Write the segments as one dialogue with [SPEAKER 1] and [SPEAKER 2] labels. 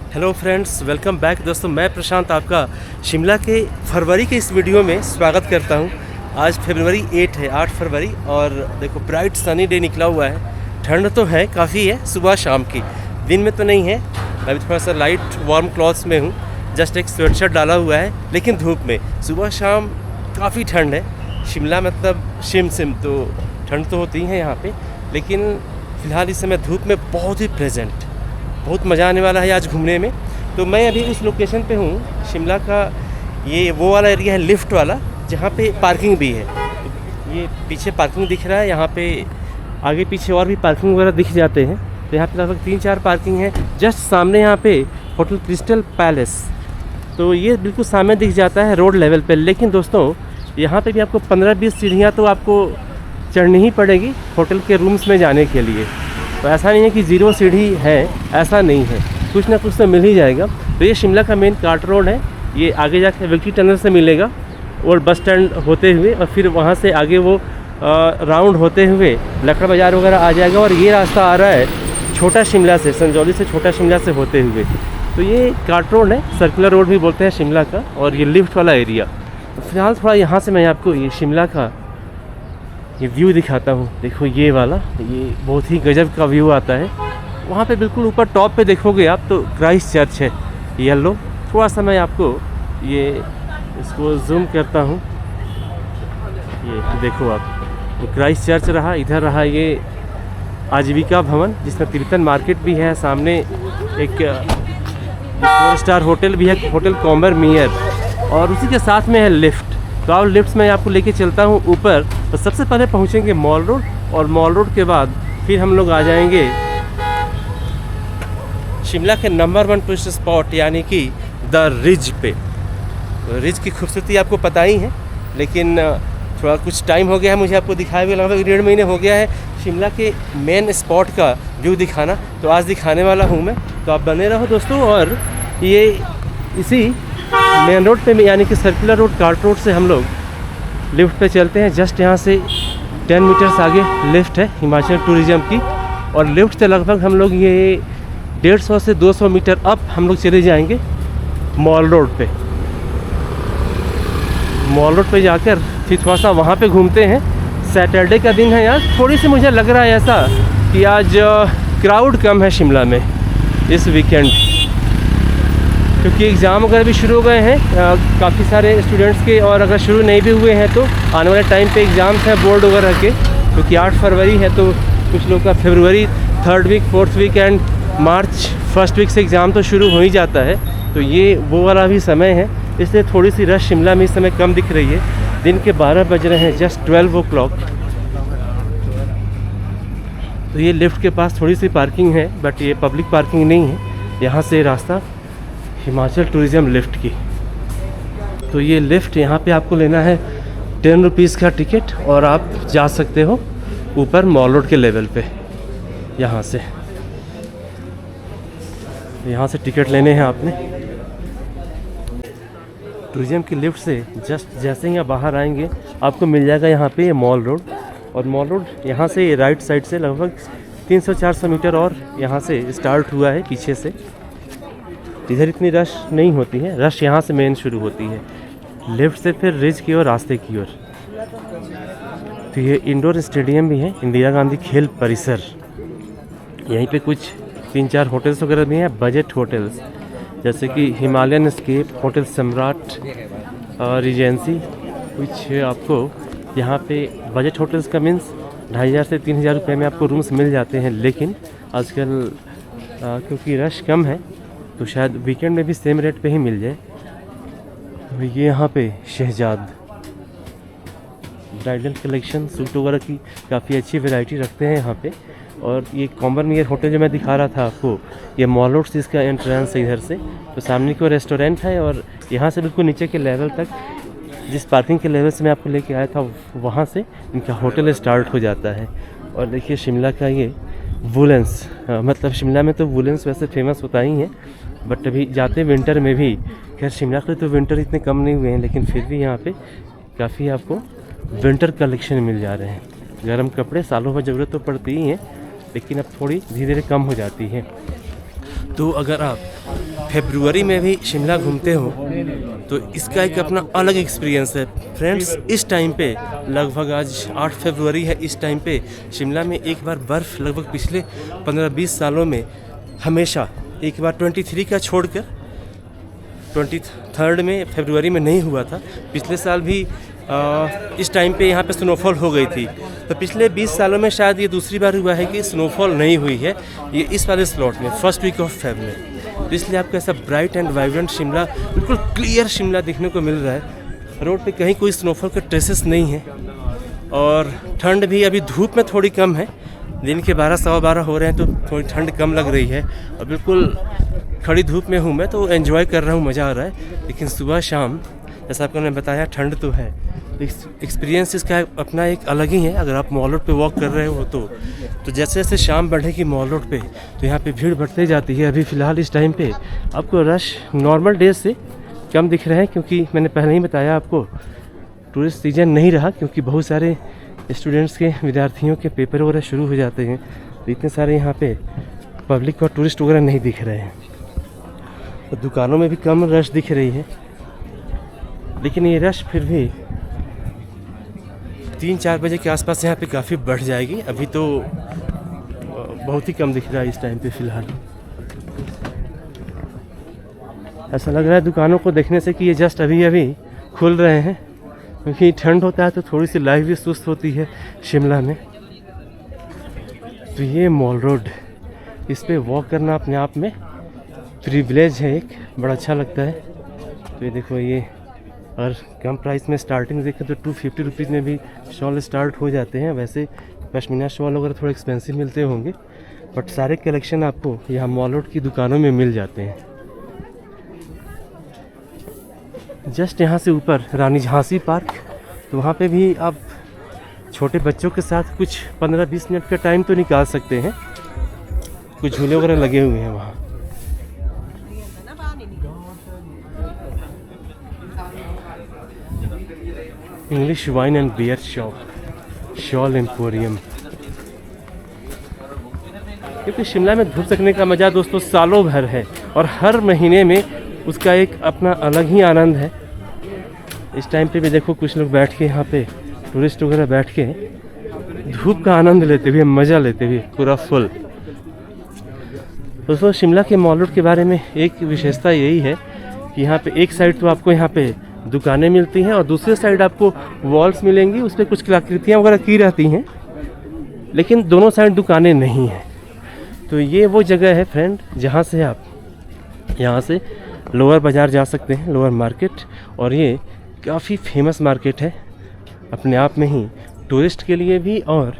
[SPEAKER 1] Hello friends, welcome back. दोस्तों, मैं प्रशांत आपका शिमला के फरवरी के इस वीडियो में स्वागत करता हूं। आज फरवरी 8 है, 8 फरवरी, और देखो ब्राइट सनी डे निकला हुआ है। ठंड तो है, काफ़ी है सुबह शाम की, दिन में तो नहीं है। मैं भी थोड़ा सा लाइट वार्म क्लॉथ्स में हूँ, जस्ट एक स्वेटशर्ट डाला हुआ है, लेकिन धूप में सुबह शाम काफ़ी ठंड है। शिमला मतलब सिम तो ठंड तो होती है यहाँ पे, लेकिन फ़िलहाल इस समय धूप में बहुत ही प्रेजेंट, बहुत मज़ा आने वाला है आज घूमने में। तो मैं अभी उस लोकेशन पे हूँ शिमला का, ये वो वाला एरिया है लिफ्ट वाला, जहाँ पे पार्किंग भी है। ये पीछे पार्किंग दिख रहा है, यहाँ पे आगे पीछे और भी पार्किंग वगैरह दिख जाते हैं। तो यहाँ पे लगभग 3-4 पार्किंग है। जस्ट सामने यहाँ पे होटल क्रिस्टल पैलेस, तो ये बिल्कुल सामने दिख जाता है रोड लेवल पे। लेकिन दोस्तों, यहाँ पे भी आपको 15-20 सीढ़ियाँ तो आपको चढ़नी ही पड़ेगी होटल के रूम्स में जाने के लिए। तो ऐसा नहीं है कि 0 सीढ़ी है, ऐसा नहीं है, कुछ ना कुछ तो मिल ही जाएगा। तो ये शिमला का मेन कार्ट रोड है। ये आगे जाके विक्ट्री टनल से मिलेगा, और बस स्टैंड होते हुए, और फिर वहाँ से आगे वो राउंड होते हुए लकड़ बाज़ार वगैरह आ जाएगा। और ये रास्ता आ रहा है छोटा शिमला से, संजौली से छोटा शिमला से होते हुए। तो ये कार्ट रोड है, सर्कुलर रोड भी बोलते हैं शिमला का, और ये लिफ्ट वाला एरिया। तो फिलहाल थोड़ा यहाँ से मैं आपको ये शिमला का ये व्यू दिखाता हूँ। देखो ये वाला, ये बहुत ही गजब का व्यू आता है। वहाँ पे बिल्कुल ऊपर टॉप पे देखोगे आप तो क्राइस्ट चर्च है येलो। थोड़ा सा मैं आपको ये इसको जूम करता हूँ। ये देखो आप, वो क्राइस्ट चर्च रहा, इधर रहा ये आजीविका भवन, जिसमें तिब्बतन मार्केट भी है। सामने एक 4 स्टार होटल भी है, होटल कॉम्बर मियर, और उसी के साथ में है लिफ्ट। तो आप लिफ्ट में आपको लेके चलता हूँ ऊपर। तो सबसे पहले पहुँचेंगे मॉल रोड, और मॉल रोड के बाद फिर हम लोग आ जाएंगे शिमला के नंबर 1 टूरिस्ट स्पॉट यानी कि द रिज पे। तो रिज की खूबसूरती आपको पता ही है, लेकिन थोड़ा कुछ टाइम हो गया है मुझे आपको दिखाए हुए, लगभग 1.5 महीने हो गया है शिमला के मेन स्पॉट का व्यू दिखाना। तो आज दिखाने वाला हूँ मैं, तो आप बने रहो दोस्तों। और ये इसी मेन रोड पे, यानी कि सर्कुलर रोड कार्ट रोड से हम लोग लिफ्ट पे चलते हैं। जस्ट यहाँ से 10 मीटर्स आगे लिफ्ट है हिमाचल टूरिज्म की, और लिफ्ट से लगभग हम लोग ये 150 से 200 मीटर अप हम लोग चले जाएंगे मॉल रोड पे। मॉल रोड पे जाकर फिर थोड़ा सा वहाँ पे घूमते हैं। सैटरडे का दिन है यार, थोड़ी सी मुझे लग रहा है ऐसा कि आज क्राउड कम है शिमला में इस वीकेंड, क्योंकि एग्ज़ाम वगैरह भी शुरू हो गए हैं काफ़ी सारे स्टूडेंट्स के। और अगर शुरू नहीं भी हुए हैं तो आने वाले टाइम पे एग्ज़ाम्स हैं बोर्ड वगैरह के, क्योंकि 8 फरवरी है। तो कुछ लोग का फरवरी 3rd week, 4th week and March 1st week से एग्ज़ाम तो शुरू हो ही जाता है। तो ये वो वाला भी समय है, इसलिए थोड़ी सी रश शिमला में इस समय कम दिख रही है। दिन के 12 बज रहे हैं, जस्ट 12 o'clock। तो ये लिफ्ट के पास थोड़ी सी पार्किंग है, बट ये पब्लिक पार्किंग नहीं है। यहाँ से रास्ता हिमाचल टूरिज़म लिफ्ट की। तो ये लिफ्ट यहाँ पे आपको लेना है 10 रुपीज़ का टिकट, और आप जा सकते हो ऊपर मॉल रोड के लेवल पे। यहाँ से टिकट लेने हैं आपने। टूरिज़म की लिफ्ट से जस्ट जैसे ही आप बाहर आएंगे आपको मिल जाएगा यहाँ पे ये मॉल रोड। और मॉल रोड यहाँ से राइट साइड से लगभग 300-400 मीटर और यहाँ से स्टार्ट हुआ है पीछे से। इधर इतनी रश नहीं होती है, रश यहाँ से मेन शुरू होती है, लेफ्ट से फिर रिज की ओर, रास्ते की ओर। तो ये इंडोर स्टेडियम भी है, इंदिरा गांधी खेल परिसर। यहीं पे कुछ 3-4 होटल्स वगैरह भी हैं, बजट होटल्स, जैसे कि हिमालयन स्केप, होटल सम्राट, रिजेंसी। कुछ आपको यहाँ पे बजट होटल्स का मीन्स 2500 से 3000 रुपये में आपको रूम्स मिल जाते हैं। लेकिन आजकल क्योंकि रश कम है, तो शायद वीकेंड में भी सेम रेट पे ही मिल जाए। तो ये यहाँ पे शहजाद ब्राइडल कलेक्शन, सूट वगैरह की काफ़ी अच्छी वैरायटी रखते हैं यहाँ पे। और ये कॉम्बर मियर होटल जो मैं दिखा रहा था आपको, ये मॉल रोड से इसका एंट्रेंस है इधर से। तो सामने की ओर रेस्टोरेंट है, और यहाँ से बिल्कुल नीचे के लेवल तक, जिस पार्किंग के लेवल से मैं आपको लेके आया था, वहाँ से इनका होटल स्टार्ट हो जाता है। और देखिए शिमला का ये वुलेंस, मतलब शिमला में तो वुलेंस वैसे फेमस होता ही है, बट अभी जाते विंटर में भी, खैर शिमला के तो विंटर इतने कम नहीं हुए हैं, लेकिन फिर भी यहाँ पे काफ़ी आपको विंटर कलेक्शन मिल जा रहे हैं। गर्म कपड़े सालों भर ज़रूरत तो पड़ती ही है, लेकिन अब थोड़ी धीरे धीरे कम हो जाती है। तो अगर आप फरवरी में भी शिमला घूमते हो तो इसका एक अपना अलग एक्सपीरियंस है फ्रेंड्स। इस टाइम पे लगभग आज 8 फरवरी है, इस टाइम पे शिमला में एक बार बर्फ़ लगभग पिछले 15-20 सालों में हमेशा एक बार 23 का छोड़कर 23 में फरवरी में नहीं हुआ था। पिछले साल भी इस टाइम पे यहाँ पे स्नोफॉल हो गई थी, तो पिछले 20 सालों में शायद ये दूसरी बार हुआ है कि स्नोफॉल नहीं हुई है ये इस वाले स्लॉट में, फर्स्ट वीक ऑफ फेब में। तो इसलिए आपको ऐसा ब्राइट एंड वाइब्रेंट शिमला, बिल्कुल क्लियर शिमला देखने को मिल रहा है। रोड पे कहीं कोई स्नोफॉल के ट्रेसेस नहीं है और ठंड भी अभी धूप में थोड़ी कम है, दिन के 12-12:15 हो रहे हैं तो थोड़ी ठंड कम लग रही है और बिल्कुल खड़ी धूप में हूँ मैं तो एंजॉय कर रहा हूँ, मज़ा आ रहा है। लेकिन सुबह शाम जैसा आपको मैंने बताया ठंड तो है, एक्सपीरियंस इसका अपना एक अलग ही है। अगर आप मॉल रोड पे वॉक कर रहे हो तो जैसे जैसे शाम बढ़ेगी मॉल रोड पे तो यहाँ पे भीड़ बढ़ते जाती है। अभी फ़िलहाल इस टाइम पे आपको रश नॉर्मल डेज से कम दिख रहे हैं क्योंकि मैंने पहले ही बताया आपको टूरिस्ट सीजन नहीं रहा, क्योंकि बहुत सारे स्टूडेंट्स के, विद्यार्थियों के पेपर वगैरह शुरू हो जाते हैं तो इतने सारे यहाँ पे पब्लिक और टूरिस्ट वगैरह नहीं दिख रहे हैं। तो दुकानों में भी कम रश दिख रही है, लेकिन ये रश फिर भी 3-4 बजे के आसपास यहाँ पे काफ़ी बढ़ जाएगी। अभी तो बहुत ही कम दिख रहा है इस टाइम पे फ़िलहाल। ऐसा लग रहा है दुकानों को देखने से कि ये जस्ट अभी अभी खुल रहे हैं, क्योंकि ठंड होता है तो थोड़ी सी लाइफ भी सुस्त होती है शिमला में। तो ये मॉल रोड, इस पे वॉक करना अपने आप में प्रिविलेज है, एक बड़ा अच्छा लगता है। तो ये देखो, ये और कम प्राइस में स्टार्टिंग देखें तो 250 रुपीज़ में भी शॉल स्टार्ट हो जाते हैं। वैसे पश्मीना शॉल वगैरह थोड़े एक्सपेंसिव मिलते होंगे, बट सारे कलेक्शन आपको यहाँ मॉल रोड की दुकानों में मिल जाते हैं। जस्ट यहाँ से ऊपर रानी झांसी पार्क, तो वहाँ पे भी आप छोटे बच्चों के साथ कुछ 15-20 मिनट का टाइम तो निकाल सकते हैं। कुछ झूले वगैरह लगे हुए हैं वहाँ। English wine and beer shop, shawl emporium. क्योंकि शिमला में घूम सकने का मज़ा दोस्तों सालों भर है और हर महीने में उसका एक अपना अलग ही आनंद है। इस टाइम पे भी देखो कुछ लोग बैठ के यहाँ पे, टूरिस्ट वगैरह बैठ के धूप का आनंद लेते हुए, मज़ा लेते हुए पूरा फुल। दोस्तों शिमला के मॉल रोड के बारे में एक विशेषता यही है कि यहाँ पे एक साइड तो आपको यहाँ पे दुकानें मिलती हैं और दूसरी साइड आपको वॉल्स मिलेंगी, उस पर कुछ कलाकृतियाँ वगैरह की रहती हैं, लेकिन दोनों साइड दुकानें नहीं हैं। तो ये वो जगह है फ्रेंड जहाँ से आप यहाँ से लोअर बाज़ार जा सकते हैं, लोअर मार्केट। और ये काफ़ी फेमस मार्केट है अपने आप में ही, टूरिस्ट के लिए भी और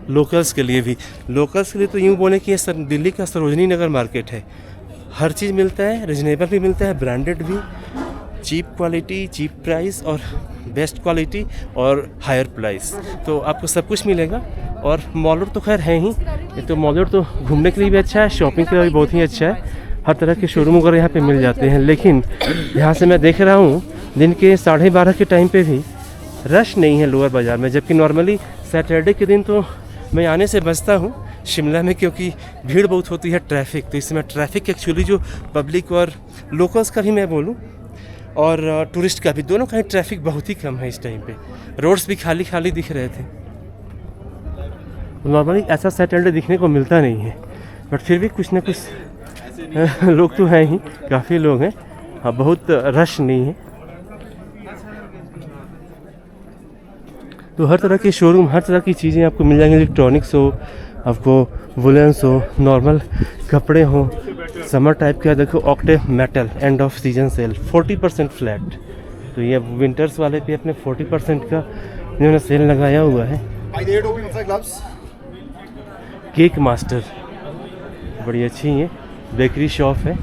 [SPEAKER 1] लोकल्स के लिए भी। लोकल्स के लिए तो यूँ बोले कि ये दिल्ली का सरोजनी नगर मार्केट है। हर चीज़ मिलता है, रिजनेबल भी मिलता है, ब्रांडेड भी, चीप क्वालिटी, चीप प्राइस और बेस्ट क्वालिटी और हायर प्राइस, तो आपको सब कुछ मिलेगा। और मॉल रोड तो खैर है ही, ये तो मॉल रोड तो घूमने के लिए भी अच्छा है, शॉपिंग के लिए भी बहुत ही अच्छा है। हर तरह के शोरूम वगैरह यहाँ पे मिल जाते हैं। लेकिन यहाँ से मैं देख रहा हूँ दिन के 12:30 के टाइम पे भी रश नहीं है लोअर बाज़ार में, जबकि नॉर्मली सैटरडे के दिन तो मैं आने से बचता हूँ शिमला में, क्योंकि भीड़ बहुत होती है, ट्रैफिक। तो इसमें ट्रैफिक एक्चुअली जो पब्लिक और लोकल्स का भी मैं बोलूँ और टूरिस्ट का भी, दोनों का ही ट्रैफिक बहुत ही कम है इस टाइम पे। रोड्स भी खाली खाली दिख रहे थे। नॉर्मली ऐसा सैटरडे दिखने को मिलता नहीं है, बट फिर भी कुछ ना कुछ लोग तो हैं ही, काफ़ी लोग हैं। हाँ, बहुत रश नहीं है। तो हर तरह के शोरूम, हर तरह की चीज़ें आपको मिल जाएंगी। इलेक्ट्रॉनिक्स हो, आपको वुलेंस हो, नॉर्मल कपड़े हो, समर टाइप का। देखो Octave metal end off season cell 40% flat. तो ये विंटर्स वाले पे अपने 40% का इन्होंने सेल लगाया हुआ है। केक मास्टर बड़ी अच्छी है, बेकरी शॉप है।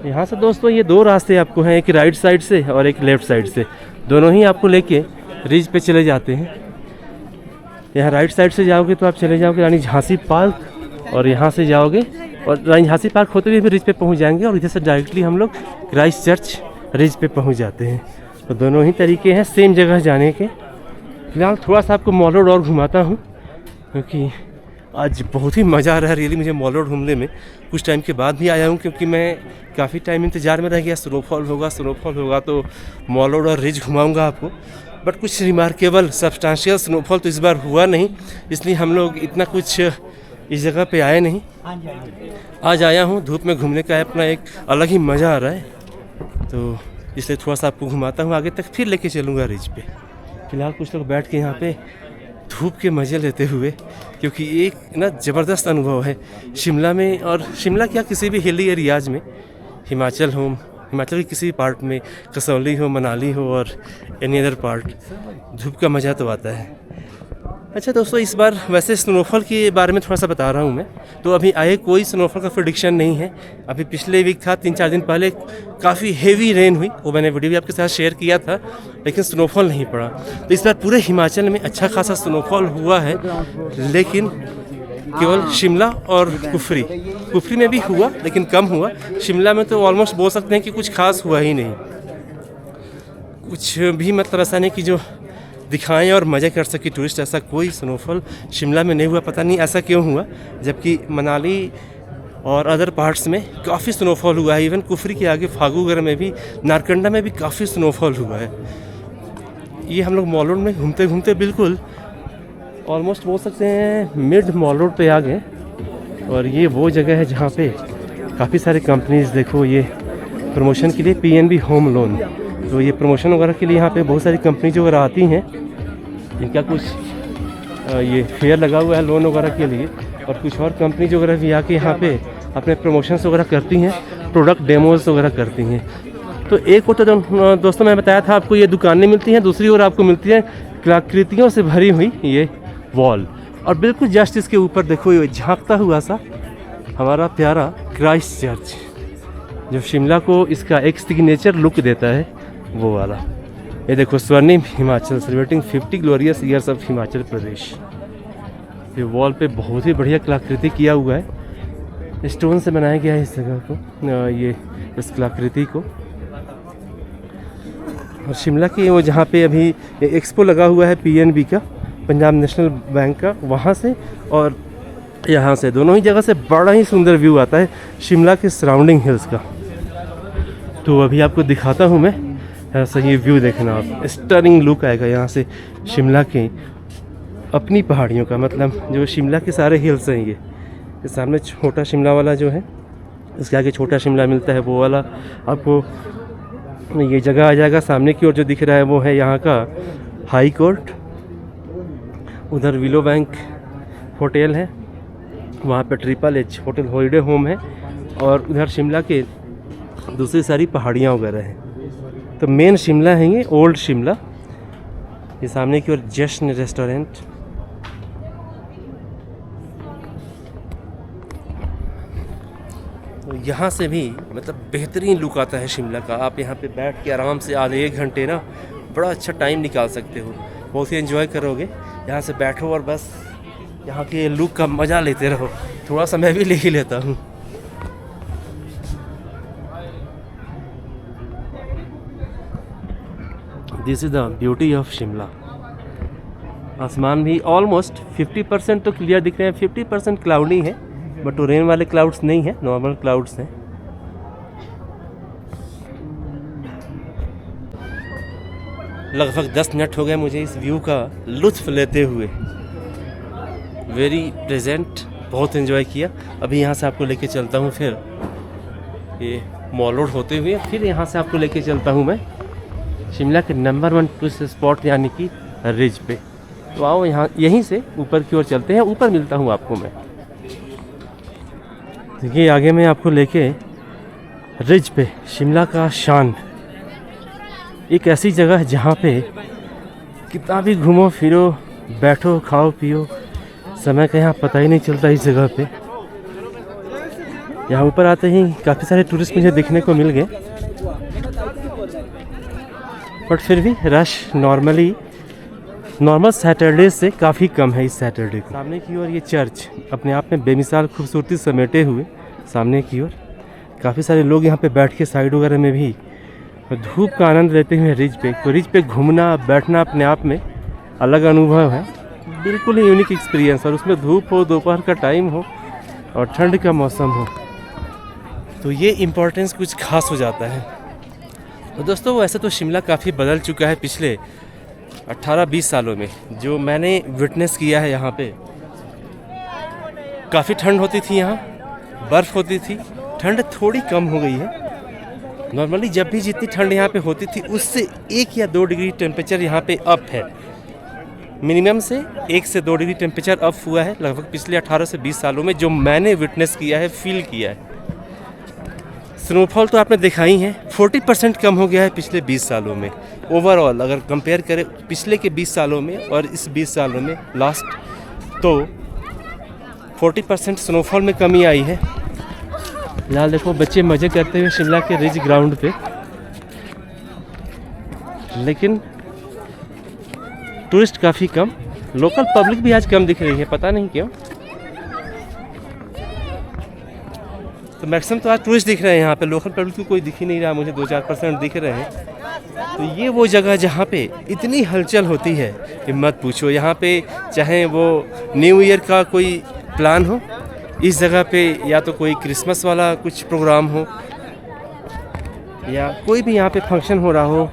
[SPEAKER 1] यहाँ से दोस्तों ये दो रास्ते आपको हैं, एक राइट साइड से और एक लेफ़्ट साइड से, दोनों ही आपको लेके रिज पे चले जाते हैं। यहाँ राइट साइड से जाओगे तो आप चले जाओगे रानी झांसी पार्क, और यहाँ से जाओगे और रानी झांसी पार्क होते हुए भी रिज पे पहुँच जाएंगे, और इधर से डायरेक्टली हम लोग क्राइस्ट चर्च रिज पे पहुँच जाते हैं। तो दोनों ही तरीके हैं सेम जगह जाने के। फिलहाल थोड़ा सा आपको मॉल रोड और घुमाता हूँ, क्योंकि आज बहुत ही मज़ा आ रहा है रियली मुझे मॉल रोड घूमने में। कुछ टाइम के बाद भी आया हूँ क्योंकि मैं काफ़ी टाइम इंतज़ार में रह गया, स्नोफॉल होगा तो मॉल रोड और रिज घुमाऊँगा आपको। बट कुछ रिमार्केबल सब्सटेंशियल स्नोफॉल तो इस बार हुआ नहीं, इसलिए हम लोग इतना कुछ इस जगह पे आए नहीं। आज आया हूँ, धूप में घूमने का अपना एक अलग ही मज़ा आ रहा है, तो इसलिए थोड़ा सा आपको घुमाता हूँ आगे तक, फिर लेके चलूँगा रिज पे। फिलहाल कुछ लोग बैठ के यहाँ पे धूप के मज़े लेते हुए, क्योंकि एक ना ज़बरदस्त अनुभव है शिमला में, और शिमला क्या किसी भी हिली एरियाज़ में, हिमाचल के किसी भी पार्ट में, कसौली हो, मनाली हो और एनी अदर पार्ट, धूप का मज़ा तो आता है। अच्छा दोस्तों, इस बार वैसे स्नोफॉल के बारे में थोड़ा सा बता रहा हूँ मैं। तो अभी आए कोई स्नोफॉल का प्रेडिक्शन नहीं है। अभी पिछले वीक था, 3-4 दिन पहले काफ़ी हेवी रेन हुई, वो मैंने वीडियो भी आपके साथ शेयर किया था, लेकिन स्नोफॉल नहीं पड़ा। तो इस बार पूरे हिमाचल में अच्छा खासा स्नोफॉल हुआ है, लेकिन केवल शिमला और कुफरी में भी हुआ, लेकिन कम हुआ। शिमला में तो ऑलमोस्ट बोल सकते हैं कि कुछ खास हुआ ही नहीं, कुछ भी मतलब ऐसा नहीं कि जो दिखाएं और मज़े कर सके टूरिस्ट, ऐसा कोई स्नोफॉल शिमला में नहीं हुआ। पता नहीं ऐसा क्यों हुआ, जबकि मनाली और अदर पार्ट्स में काफ़ी स्नोफॉल हुआ है। इवन कुफरी के आगे फागू वगैरह में भी, नारकंडा में भी काफ़ी स्नोफॉल हुआ है। ये हम लोग मॉल रोड में घूमते घूमते बिल्कुल ऑलमोस्ट बोल सकते हैं मिड मॉल रोड पे आ गए, और ये वो जगह है जहाँ पे काफ़ी सारे कंपनीज, देखो ये प्रमोशन के लिए PNB होम लोन, तो ये प्रमोशन वगैरह के लिए यहाँ पे बहुत सारी कंपनी जो वगैरह आती हैं, इनका कुछ ये फेयर लगा हुआ है लोन वगैरह के लिए, और कुछ और कंपनी जो वगैरह भी आके यहाँ पे अपने प्रमोशंस वगैरह करती हैं, प्रोडक्ट डेमोज वगैरह करती हैं। तो एक और तो दोस्तों मैं बताया था आपको, ये दुकानें मिलती हैं, दूसरी ओर आपको मिलती है कलाकृतियों से भरी हुई ये वॉल, और बिल्कुल जस्ट इसके ऊपर देखो ये झांकता हुआ सा हमारा प्यारा क्राइस्ट चर्च, जो शिमला को इसका एक सिग्नेचर लुक देता है, वो वाला। ये देखो Swarnim Himachal, celebrating 50 glorious years of Himachal Pradesh. ये वॉल पे बहुत ही बढ़िया कलाकृति किया हुआ है, स्टोन से बनाया गया है इस जगह को, ये इस कलाकृति को। और शिमला के वो जहाँ पे अभी एक्सपो लगा हुआ है PNB का, पंजाब नेशनल बैंक का, वहाँ से और यहाँ से, दोनों ही जगह से बड़ा ही सुंदर व्यू आता है शिमला के सराउंडिंग हिल्स का। तो अभी आपको दिखाता हूँ मैं, ऐसा ये व्यू देखना आप, स्टनिंग लुक आएगा यहाँ से शिमला के अपनी पहाड़ियों का, मतलब जो शिमला के सारे हिल्स हैं। ये सामने छोटा शिमला वाला जो है, इसके आगे छोटा शिमला मिलता है, वो वाला आपको ये जगह आ जाएगा। सामने की ओर जो दिख रहा है वो है यहाँ का हाई कोर्ट, उधर विलो बैंक होटल है, वहाँ पे HHH होटल हॉलीडे होम है, और उधर शिमला के दूसरी सारी पहाड़ियाँ वगैरह हैं। तो मेन शिमला है ये, ओल्ड शिमला। ये सामने की ओर जश्न रेस्टोरेंट, तो यहाँ से भी मतलब बेहतरीन लुक आता है शिमला का। आप यहाँ पे बैठ के आराम से आधे 1 घंटे ना बड़ा अच्छा टाइम निकाल सकते हो, बहुत ही एंजॉय करोगे। यहाँ से बैठो और बस यहाँ के लुक का मज़ा लेते रहो। थोड़ा सा मैं भी ले ही लेता हूँ। This is the beauty of Shimla. आसमान भी ऑलमोस्ट 50% तो क्लियर दिख रहे हैं, 50% क्लाउडी है, बट वो रेन वाले क्लाउड्स नहीं है, नॉर्मल क्लाउड्स हैं। लगभग 10 मिनट हो गए मुझे इस व्यू का लुत्फ़ लेते हुए। वेरी प्रेजेंट, बहुत एंजॉय किया। अभी यहाँ से आपको लेके चलता हूँ, फिर ये मॉल रोड होते हुए फिर यहाँ से आपको लेके चलता हूँ मैं शिमला के नंबर 1 टूरिस्ट स्पॉट यानी कि रिज पे। तो आओ यहाँ यहीं से ऊपर की ओर चलते हैं, ऊपर मिलता हूँ आपको मैं। देखिए आगे मैं आपको लेके रिज पे, शिमला का शान, एक ऐसी जगह है जहाँ पे कितना भी घूमो फिरो, बैठो खाओ पियो, समय का यहाँ पता ही नहीं चलता इस जगह पे। यहाँ ऊपर आते ही काफ़ी सारे टूरिस्ट मुझे देखने को मिल गए, बट फिर भी रश नॉर्मल सैटरडे से काफ़ी कम है इस सैटरडे को। सामने की ओर ये चर्च अपने आप में बेमिसाल खूबसूरती समेटे हुए, सामने की ओर काफ़ी सारे लोग यहाँ पे बैठ के साइड वगैरह में भी धूप का आनंद लेते हुए रिज पे। तो रिज पे घूमना बैठना अपने आप में अलग अनुभव है। बिल्कुल ही यूनिक एक्सपीरियंस, और उसमें धूप हो, दोपहर का टाइम हो और ठंड का मौसम हो, तो ये इम्पोर्टेंस कुछ खास हो जाता है। तो दोस्तों वैसे तो शिमला काफ़ी बदल चुका है पिछले 18-20 सालों में। जो मैंने विटनेस किया है यहाँ पे, काफ़ी ठंड होती थी, यहाँ बर्फ़ होती थी। ठंड थोड़ी कम हो गई है। नॉर्मली जब भी जितनी ठंड यहाँ पे होती थी उससे 1 या 2 डिग्री टेम्परेचर यहाँ पे अप है। मिनिमम से 1 से 2 डिग्री टेम्परेचर अप हुआ है लगभग पिछले 18 से 20 सालों में, जो मैंने विटनेस किया है, फील किया है। स्नोफॉल तो आपने देखा ही है, 40% कम हो गया है पिछले 20 सालों में। ओवरऑल अगर कंपेयर करें पिछले के 20 सालों में और इस 20 सालों में लास्ट, तो 40% स्नोफॉल में कमी आई है। यहाँ देखो बच्चे मज़े करते हुए शिमला के रिज ग्राउंड पे, लेकिन टूरिस्ट काफ़ी कम, लोकल पब्लिक भी आज कम दिख रही है, पता नहीं क्यों। तो मैक्सिमम तो आज टूरिस्ट दिख रहे हैं यहाँ पे, लोकल पब्लिक को कोई दिख ही नहीं रहा, मुझे 2-4% दिख रहे हैं। तो ये वो जगह जहाँ पे इतनी हलचल होती है कि मत पूछो। यहाँ पे चाहे वो न्यू ईयर का कोई प्लान हो, इस जगह पे या तो कोई क्रिसमस वाला कुछ प्रोग्राम हो, या कोई भी यहाँ पे फंक्शन हो रहा हो,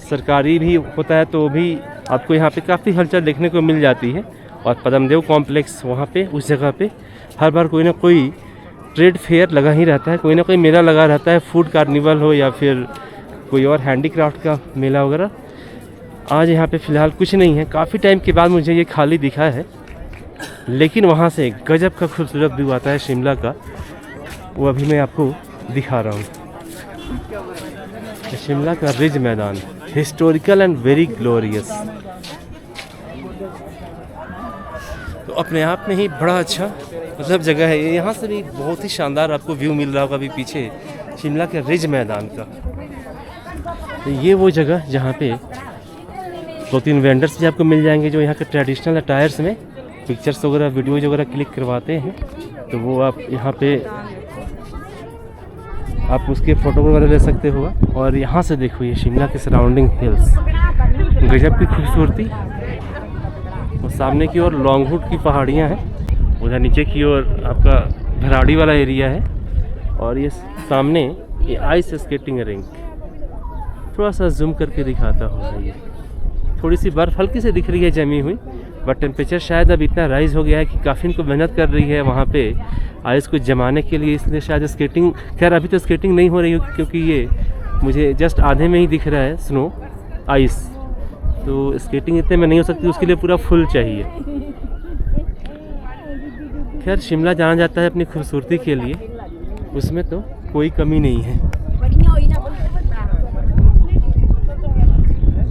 [SPEAKER 1] सरकारी भी होता है, तो भी आपको यहाँ पे काफ़ी हलचल देखने को मिल जाती है। और पद्मदेव कॉम्प्लेक्स, वहाँ पे उस जगह पे हर बार कोई ना कोई ट्रेड फेयर लगा ही रहता है, कोई ना कोई मेला लगा रहता है, फूड कार्निवल हो या फिर कोई और हैंडीक्राफ्ट का मेला वगैरह। आज यहाँ पे फ़िलहाल कुछ नहीं है, काफ़ी टाइम के बाद मुझे ये खाली दिखा है, लेकिन वहाँ से गजब का खूबसूरत व्यू आता है शिमला का, वो अभी मैं आपको दिखा रहा हूँ। शिमला का रिज मैदान, हिस्टोरिकल एंड वेरी ग्लोरियस। तो अपने आप में ही बड़ा अच्छा मतलब जगह है ये। यहाँ से भी बहुत ही शानदार आपको व्यू मिल रहा होगा अभी पीछे शिमला के रिज मैदान का। तो ये वो जगह जहाँ पे 2-3 वेंडर्स भी आपको मिल जाएंगे जो यहाँ के ट्रेडिशनल अटायर्स में पिक्चर्स वगैरह, वीडियोज वगैरह क्लिक करवाते हैं। तो वो आप यहाँ पे आप उसके फ़ोटो वगैरह ले सकते हो। और यहाँ से देखो ये शिमला के सराउंडिंग हिल्स, गजब की खूबसूरती। और सामने की ओर लॉन्गवुड की पहाड़ियाँ हैं, उधर नीचे की ओर आपका भराड़ी वाला एरिया है, और ये सामने ये आइस स्केटिंग रिंक। थोड़ा सा जूम करके दिखाता हूँ, ये थोड़ी सी बर्फ़ हल्की से दिख रही है जमी हुई, बट टेम्परेचर शायद अब इतना राइज़ हो गया है कि काफ़ी इनको मेहनत कर रही है वहाँ पे आइस को जमाने के लिए, इसलिए शायद स्केटिंग, खैर अभी तो स्केटिंग नहीं हो रही है क्योंकि ये मुझे जस्ट आधे में ही दिख रहा है स्नो आइस, तो स्केटिंग इतने में नहीं हो सकती, उसके लिए पूरा फुल चाहिए। खैर शिमला जाना जाता है अपनी खूबसूरती के लिए, उसमें तो कोई कमी नहीं है।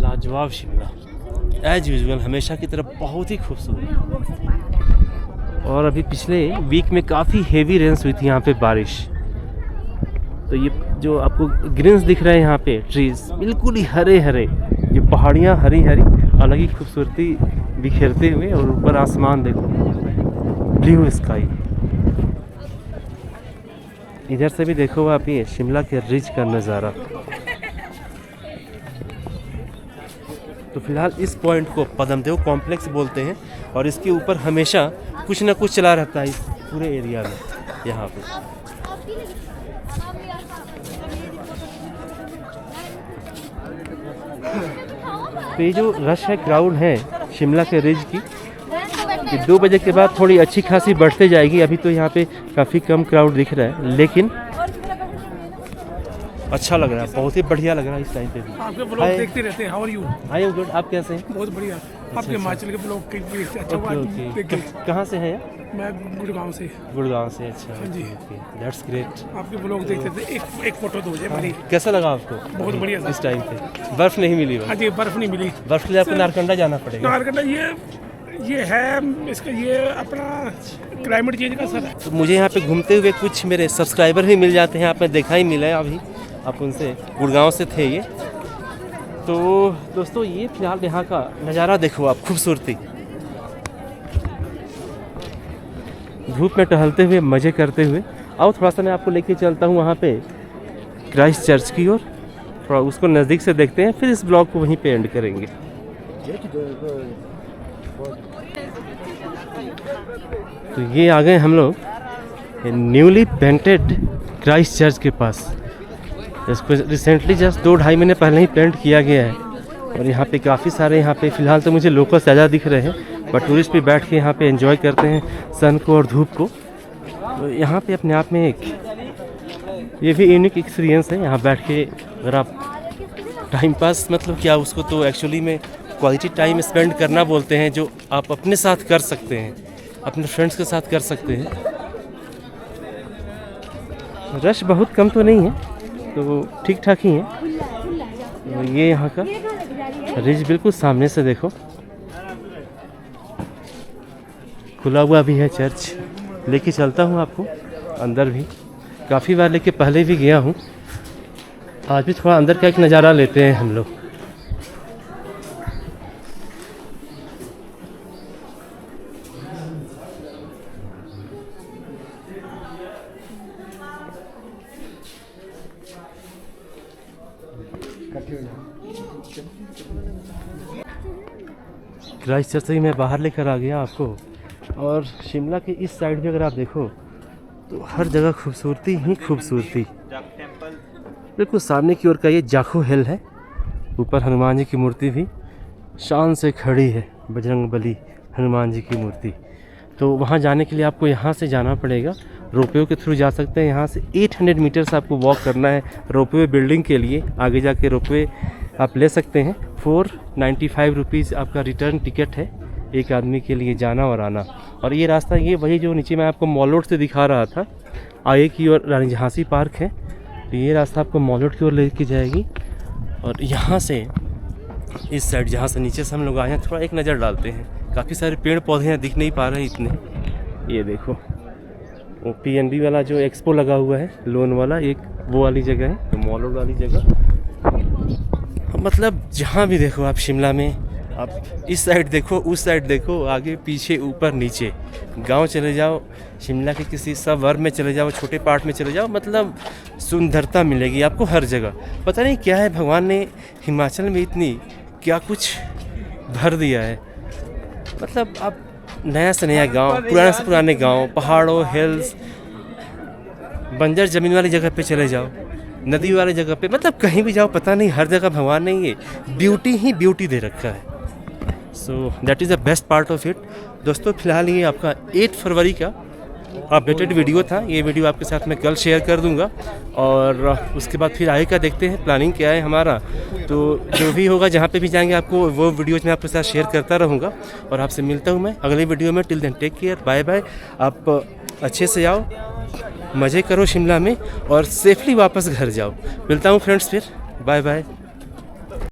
[SPEAKER 1] लाजवाब शिमला एज यूजुअल, हमेशा की तरह बहुत ही खूबसूरत। और अभी पिछले वीक में काफ़ी हेवी रेन्स हुई थी यहाँ पे, बारिश। तो ये जो आपको ग्रीन्स दिख रहे हैं यहाँ पे, ट्रीज बिल्कुल ही हरे हरे, ये पहाड़ियाँ हरी हरी, अलग ही खूबसूरती बिखेरते हुए, और ऊपर आसमान देखो, ब्लू स्काई। इधर से भी देखो आप ये शिमला के रिज का नज़ारा। तो फिलहाल इस पॉइंट को पद्मदेव कॉम्प्लेक्स बोलते हैं, और इसके ऊपर हमेशा कुछ ना कुछ चला रहता है इस पूरे एरिया में यहाँ पे। तो ये जो रश है, क्राउड है शिमला के रिज की, ये 2 बजे के बाद थोड़ी अच्छी खासी बढ़ते जाएगी। अभी तो यहाँ पे काफ़ी कम क्राउड दिख रहा है, लेकिन अच्छा लग रहा है, बहुत ही बढ़िया लग रहा है इस टाइम पे भी।
[SPEAKER 2] आपके ब्लॉग देखते रहते हैं। How are you?
[SPEAKER 1] I am good, आप कैसे हैं?
[SPEAKER 2] बहुत बढ़िया। आपके हिमाचल के ब्लॉग के अच्छा
[SPEAKER 1] ओके। कहाँ से हैं?
[SPEAKER 2] मैं गुड़गांव से।
[SPEAKER 1] गुड़गांव से, अच्छा।
[SPEAKER 2] हाँ जी।
[SPEAKER 1] That's great.
[SPEAKER 2] आपके ब्लॉग देखते थे, एक फोटो दो मेरी।
[SPEAKER 1] कैसा लगा आपको?
[SPEAKER 2] बहुत बढ़िया
[SPEAKER 1] इस टाइम पे बर्फ नहीं मिली?
[SPEAKER 2] हाँ जी, बर्फ नहीं मिली।
[SPEAKER 1] बर्फ के लिए आपको नारकंडा जाना पड़ेगा।
[SPEAKER 2] नारकंडा ये है इसका, ये अपना क्लाइमेट चेंज का असर है।
[SPEAKER 1] तो मुझे यहाँ पे घूमते हुए कुछ मेरे सब्सक्राइबर भी मिल जाते हैं, आपने देखा ही मिला है अभी, आप उनसे, गुड़गांव से थे ये। तो दोस्तों ये फिलहाल यहाँ का नज़ारा देखो आप, खूबसूरती। धूप में टहलते हुए, मज़े करते हुए। आओ थोड़ा सा मैं आपको लेके चलता हूँ वहाँ पे क्राइस्ट चर्च की ओर, थोड़ा उसको नज़दीक से देखते हैं, फिर इस ब्लॉग को वहीं पे एंड करेंगे। तो ये आ गए हम लोग न्यूली पेंटेड क्राइस्ट चर्च के पास। इसको रिसेंटली जस्ट 2-2.5 महीने पहले ही पेंट किया गया है। और यहाँ पे काफ़ी सारे यहाँ पे फ़िलहाल तो मुझे लोकल्स ज़्यादा दिख रहे हैं, बट टूरिस्ट भी बैठ के यहाँ पे एंजॉय करते हैं सन को और धूप को। तो यहाँ पे अपने आप में एक ये भी यूनिक एक्सपीरियंस है। यहाँ बैठ के अगर आप टाइम पास मतलब क्या उसको तो एक्चुअली में क्वालिटी टाइम स्पेंड करना बोलते हैं, जो आप अपने साथ कर सकते हैं, अपने फ्रेंड्स के साथ कर सकते हैं। रश बहुत कम तो नहीं है, तो ठीक ठाक ही है। तो ये यहाँ का रिज बिल्कुल सामने से देखो, खुला हुआ भी है चर्च। लेके चलता हूँ आपको अंदर भी, काफ़ी बार लेके पहले भी गया हूँ। आज भी थोड़ा अंदर का एक नज़ारा लेते हैं हम लोग। क्राइस्ट चर्च से ही मैं बाहर लेकर आ गया आपको। और शिमला के इस साइड भी अगर आप देखो तो हर जगह खूबसूरती ही खूबसूरती। बिल्कुल सामने की ओर का ये जाखू हिल है, ऊपर हनुमान जी की मूर्ति भी शान से खड़ी है, बजरंगबली हनुमान जी की मूर्ति। तो वहाँ जाने के लिए आपको यहाँ से जाना पड़ेगा, रोपवे के थ्रू जा सकते हैं। यहाँ से 800 मीटर्स आपको वॉक करना है रोपवे बिल्डिंग के लिए। आगे जाके रोपवे आप ले सकते हैं। 495 रुपीज़ आपका रिटर्न टिकट है एक आदमी के लिए, जाना और आना। और ये रास्ता ये वही जो नीचे मैं आपको मॉल रोड से दिखा रहा था, आगे की ओर रानी झांसी पार्क है, तो ये रास्ता आपको मॉल रोड की ओर लेके जाएगी। और यहाँ से इस साइड जहाँ से नीचे से हम लोग आए हैं, थोड़ा एक नज़र डालते हैं। काफ़ी सारे पेड़ पौधे यहाँ दिख नहीं पा रहे हैं इतने। ये देखो वो PNB वाला जो एक्सपो लगा हुआ है, लोन वाला, एक वो वाली जगह है, तो मॉल रोड वाली जगह। मतलब जहाँ भी देखो आप शिमला में, आप इस साइड देखो, उस साइड देखो, आगे पीछे ऊपर नीचे, गांव चले जाओ, शिमला के किसी सबअर्ब में चले जाओ, छोटे पार्ट में चले जाओ, मतलब सुंदरता मिलेगी आपको हर जगह। पता नहीं क्या है, भगवान ने हिमाचल में इतनी क्या कुछ भर दिया है। मतलब आप नया से नया गांव, पुराने से पुराने गांव, पहाड़ों, हिल्स, बंजर ज़मीन वाली जगह पे चले जाओ, नदी वाली जगह पे, मतलब कहीं भी जाओ, पता नहीं हर जगह भगवान ने ये ब्यूटी ही ब्यूटी दे रखा है। So that is the best part of it. दोस्तों फिलहाल ये आपका 8 फरवरी का अपडेटेड वीडियो था। ये वीडियो आपके साथ मैं कल शेयर कर दूंगा, और उसके बाद फिर आगे का देखते हैं प्लानिंग क्या है हमारा। तो जो भी होगा, जहाँ पे भी जाएंगे, आपको वो वीडियोज़ मैं आपके साथ शेयर करता रहूँगा। और आपसे मिलता हूँ मैं अगले वीडियो में। Till then take care, bye bye. आप अच्छे से आओ, मज़े करो शिमला में, और सेफली वापस घर जाओ। मिलता हूँ फ्रेंड्स, फिर बाय बाय।